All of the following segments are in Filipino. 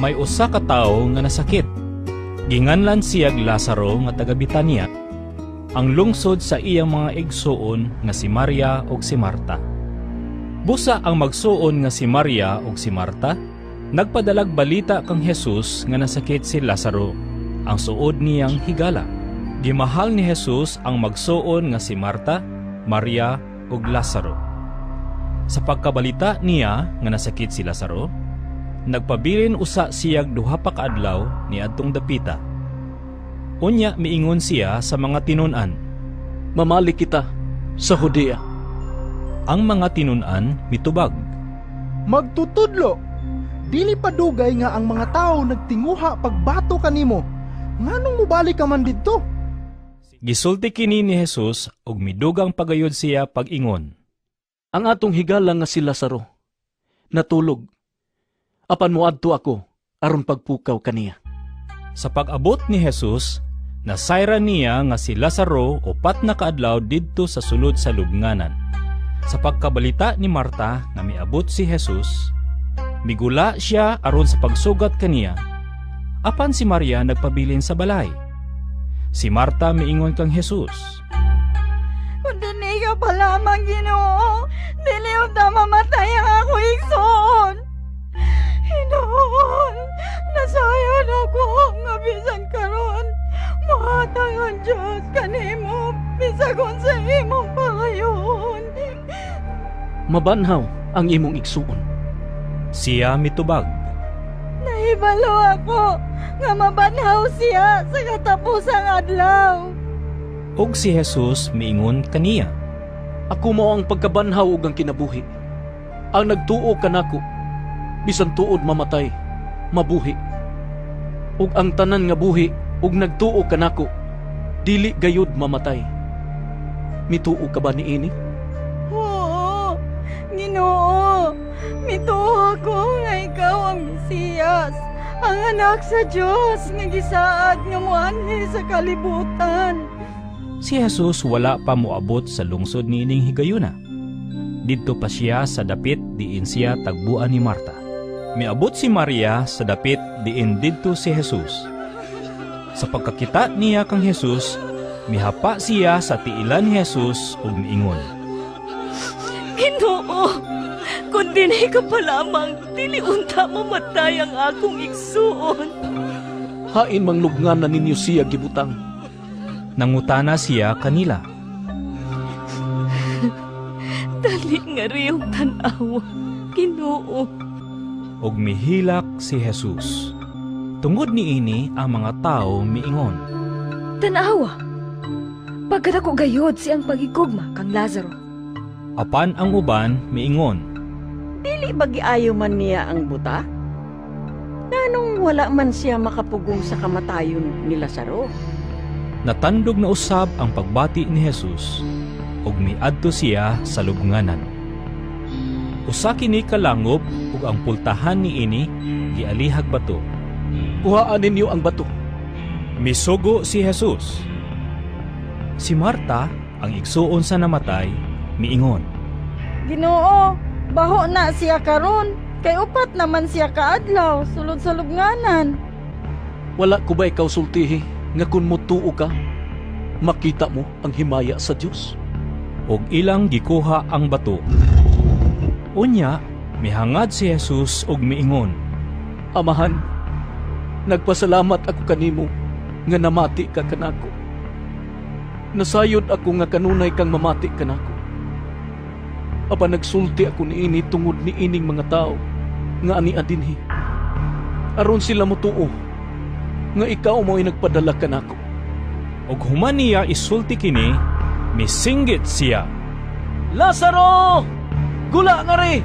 May usa ka tawo nga nasakit. Ginganlan siyag Lazaro nga taga Betania, ang lungsod sa iyang mga igsuon nga si Maria ug si Marta. Busa ang magsuon nga si Maria ug si Marta, nagpadalag balita kang Jesus nga nasakit si Lazaro, ang suod niyang higala. Gimahal ni Jesus ang magsuon nga si Marta, Maria ug Lazaro. Sa pagkabalita niya nga nasakit si Lazaro, nagpabilin usa siyag duha pa ka adlaw niadtong dapita. Unya miingon siya sa mga tinun-an, "Mamali kita sa Judea." Ang mga tinun-an mitubag, "Magtutudlo, dili pa dugay nga ang mga tao nagtinguha pagbato kanimo. Nganong mubalik ka man didto?" Gisulti kini ni Jesus ug midugang pagayod siya pag-ingon, "Ang atong higala nga si Lazaro natulog. Apan moadto ako aron pagpukaw kaniya." Sa pag-abot ni Jesus, nasayra niya nga si Lazaro upat na kaadlaw didto sa sulod sa lubnganan. Sa pagkabalita ni Marta nga miabot si Jesus, migula siya aron sa pagsugat kaniya. Apan si Maria nagpabilin sa balay. Si Marta miingon kang Jesus, "Kung dili ka pa lamang, Ginoo, dili unta mamatay ang ako igsoon. Hinoon, nasayon ako nga bisan karon mahatag ang Diyos kanimo bisagon sa imong pangayon." Mabanhaw ang imong igsuon. siya mitubag. Nahibalo ako nga mabanhaw siya sa katapusang adlaw. Ug si Jesus miingon kaniya, Ako mo ang pagkabanhaw ug ang kinabuhi. Ang nagtuo kanako, bisan tuod mamatay, mabuhi. Ug ang tanan nga buhi ug nagtuo kanako, dili gayud mamatay. Mituo ka ba niini? Oo, Ginoo, mituo ko nga ikaw ang Mesiyas, ang anak sa Diyos nga gisaad nga moanhi sa kalibutan. Si Jesus wala pa moabot sa lungsod niining higayuna. Didto pa siya sa dapit diin siya tagbuan ni Marta. Miabot si Maria sa dapit diin didto si Jesus. Sa pagkakita niya kang Jesus, mihapa siya sa tiilan ni Jesus ug miingon, Ginoo, kung dinay ka pa lamang, dili unta mamatay ang akong igsuon. Hain manglubngan na ninyo siya gibutang. nangutana siya kanila. Dali nga riyong tanawa, Ginoo. Ug mihilak si Jesus. Tungod niini ang mga tao miingon, Tanawa, pagkadako gayod siyang pagigugma kang Lazaro. apan ang uban miingon, Dili ba giayo man niya ang buta? Nanong wala man siya makapugong sa kamatayon ni Lazaro? natandog na usab ang pagbati ni Jesus ug miadto siya sa lubnganan. Usa kini kalangob ug ang pultahan niini gialihag bato. Kuhaan ninyo ang bato. Misugo si Jesus. Si Marta, ang igsuon sa namatay, miingon, Ginoo, baho na siya karon, kay upat naman siya kaadlaw sulod sa lubnganan. Wala ko ba ikaw sultihi nga kun mutuo ka, makita mo ang himaya sa Dios? ug ilang gikuha ang bato. Unya, mihangad si Jesus ug miingon, Amahan, nagpasalamat ako kanimo nga namati ka kanako. Nasayod ako nga kanunay kang mamati kanako. Apan nagsulti ako niini tungod ni ining mga tao nga ani adinhi. Aron sila motuo nga ikaw mo'y nagpadala kanako. ug human niya isulti kini, misinggit siya. Lazaro! Gula nga ri!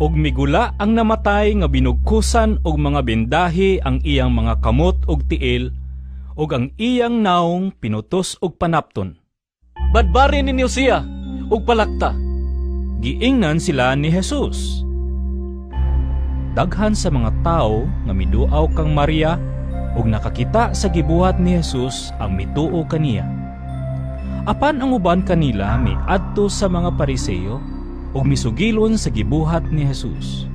Ug migula ang namatay nga binugkusan og mga bendahi ang iyang mga kamot ug tiil, ug ang iyang naong pinutos og panapton. Badbari ninyo siya ug palakta. Giingnan sila ni Jesus. Daghan sa mga tao nga miduaw kang Maria ug nakakita sa gibuhat ni Jesus ang mituo kaniya. Apan ang uban kanila miadto sa mga Pariseo ug misugilon sa gibuhat ni Jesus.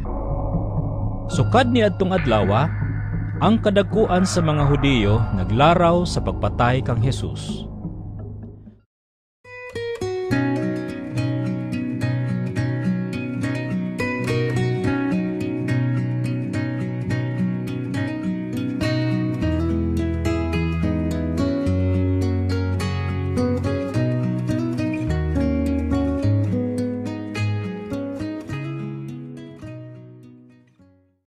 Sukad ni adtong adlawa, ang kadakuan sa mga Hudiyo naglaraw sa pagpatay kang Jesus.